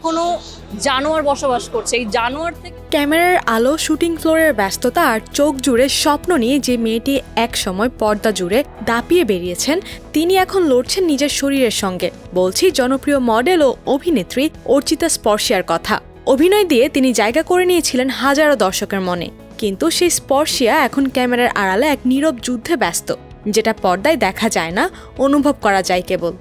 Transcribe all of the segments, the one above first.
কোনো জানোয়ার বসবাস করছে। এই জানোয়ার থেকে ক্যামেরার আলো, শুটিং ফ্লোরের ব্যস্ততা আর চোখ জুড়ে স্বপ্ন নিয়ে যে মেয়েটি এক সময় পর্দা জুড়ে দাপিয়ে বেরিয়েছেন, তিনি এখন লড়ছেন নিজের শরীরের সঙ্গে। বলছি জনপ্রিয় মডেল ও অভিনেত্রী অর্চিতা স্পর্শিয়ার কথা। অভিনয় দিয়ে তিনি জায়গা করে নিয়েছিলেন হাজারো দর্শকের মনে, কিন্তু সেই স্পর্শিয়া এখন ক্যামেরার আড়ালে এক নীরব যুদ্ধে ব্যস্ত, যেটা পর্দায় দেখা যায় না, অনুভব করা যায় কেবল।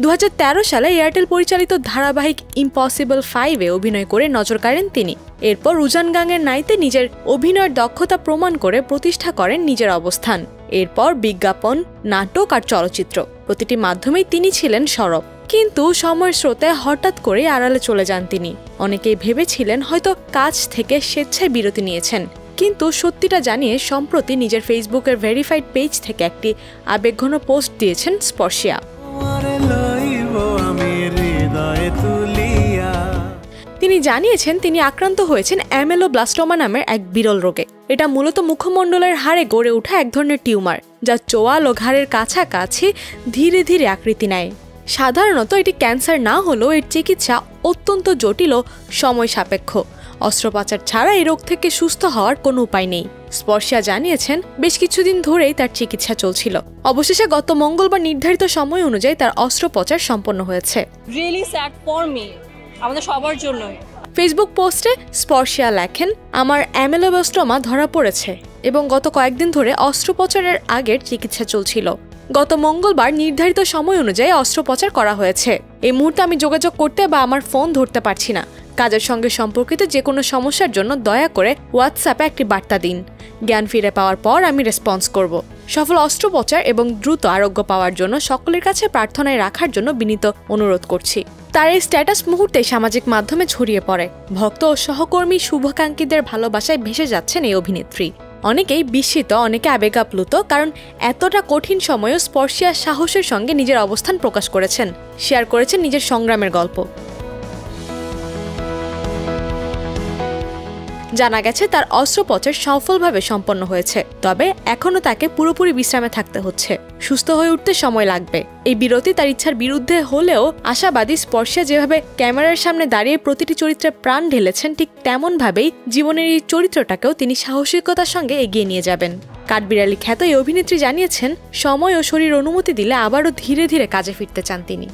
2013 সালে এয়ারটেল পরিচালিত ধারাবাহিক ইম্পসিবল 5-এ অভিনয় করে নজর কাড়েন তিনি। এরপর রুজান গাঙের নাইতে নিজের অভিনয়ের দক্ষতা প্রমাণ করে প্রতিষ্ঠা করেন নিজের অবস্থান। এরপর বিজ্ঞাপন, নাটক আর চলচ্চিত্র, প্রতিটি মাধ্যমেই তিনি ছিলেন সরব। কিন্তু সময়ের স্রোতে হঠাৎ করে আড়ালে চলে যান তিনি। অনেকেই ভেবেছিলেন হয়তো কাজ থেকে স্বেচ্ছায় বিরতি নিয়েছেন, কিন্তু সত্যিটা জানিয়ে সম্প্রতি নিজের ফেসবুকের ভেরিফাইড পেজ থেকে একটি আবেগঘন পোস্ট দিয়েছেন স্পর্শিয়া। তিনি জানিয়েছেন তিনি আক্রান্ত হয়েছেন অ্যামেলোব্লাস্টোমা নামের এক বিরল রোগে। এটা মূলত মুখমণ্ডলের হাড়ে গড়ে ওঠা এক ধরনের টিউমার, যা চোয়াল ও ঘাড়ের কাছাকাছি ধীরে ধীরে আকৃতি নেয়। সাধারণত এটি ক্যান্সার না হলেও এর চিকিৎসা অত্যন্ত জটিল ও সময় সাপেক্ষ। অস্ত্রোপচার ছাড়া এই রোগ থেকে সুস্থ হওয়ার কোনো উপায় নেই। স্পর্শিয়া জানিয়েছেন বেশ কিছুদিন ধরেই তার চিকিৎসা চলছিল। অবশেষে গত মঙ্গলবার নির্ধারিত সময় অনুযায়ী তার অস্ত্রোপচার সম্পন্ন হয়েছে। রিয়েলি স্যাড ফর মি, আমাদের সবার জন্যই। ফেসবুক পোস্টে স্পর্শিয়া লেখেন, আমার অ্যামেলোব্লাস্টোমা ধরা পড়েছে এবং গত কয়েকদিন ধরে অস্ত্রোপচারের আগের চিকিৎসা চলছিল। গত মঙ্গলবার নির্ধারিত সময় অনুযায়ী অস্ত্রোপচার করা হয়েছে। এই মুহূর্তে আমি যোগাযোগ করতে বা আমার ফোন ধরতে পারছি না। কাজের সঙ্গে সম্পর্কিত যে কোনো সমস্যার জন্য দয়া করে হোয়াটসঅ্যাপে একটি বার্তা দিন। জ্ঞান ফিরে পাওয়ার পর আমি রেসপন্স করব। সফল অস্ত্রোপচার এবং দ্রুত আরোগ্য পাওয়ার জন্য সকলের কাছে প্রার্থনায় রাখার জন্য বিনীত অনুরোধ করছি। তার এই স্ট্যাটাস মুহূর্তে সামাজিক মাধ্যমে ছড়িয়ে পড়ে। ভক্ত ও সহকর্মী শুভাকাঙ্ক্ষীদের ভালোবাসায় ভেসে যাচ্ছেন এই অভিনেত্রী। অনেকেই বিস্মিত, অনেকে আবেগাপ্লুত, কারণ এতটা কঠিন সময়েও স্পর্শিয়া সাহসের সঙ্গে নিজের অবস্থান প্রকাশ করেছেন, শেয়ার করেছেন নিজের সংগ্রামের গল্প। জানা গেছে তার অস্ত্রোপচার সফলভাবে সম্পন্ন হয়েছে, তবে এখনও তাকে পুরোপুরি বিশ্রামে থাকতে হচ্ছে। সুস্থ হয়ে উঠতে সময় লাগবে। এই বিরতি তার ইচ্ছার বিরুদ্ধে হলেও আশাবাদী স্পর্শিয়া যেভাবে ক্যামেরার সামনে দাঁড়িয়ে প্রতিটি চরিত্রে প্রাণ ঢেলেছেন, ঠিক তেমনভাবেই জীবনের এই চরিত্রটাকেও তিনি সাহসিকতার সঙ্গে এগিয়ে নিয়ে যাবেন। কাঠবিড়ালি খ্যাত এই অভিনেত্রী জানিয়েছেন সময় ও শরীর অনুমতি দিলে আবারও ধীরে ধীরে কাজে ফিরতে চান তিনি।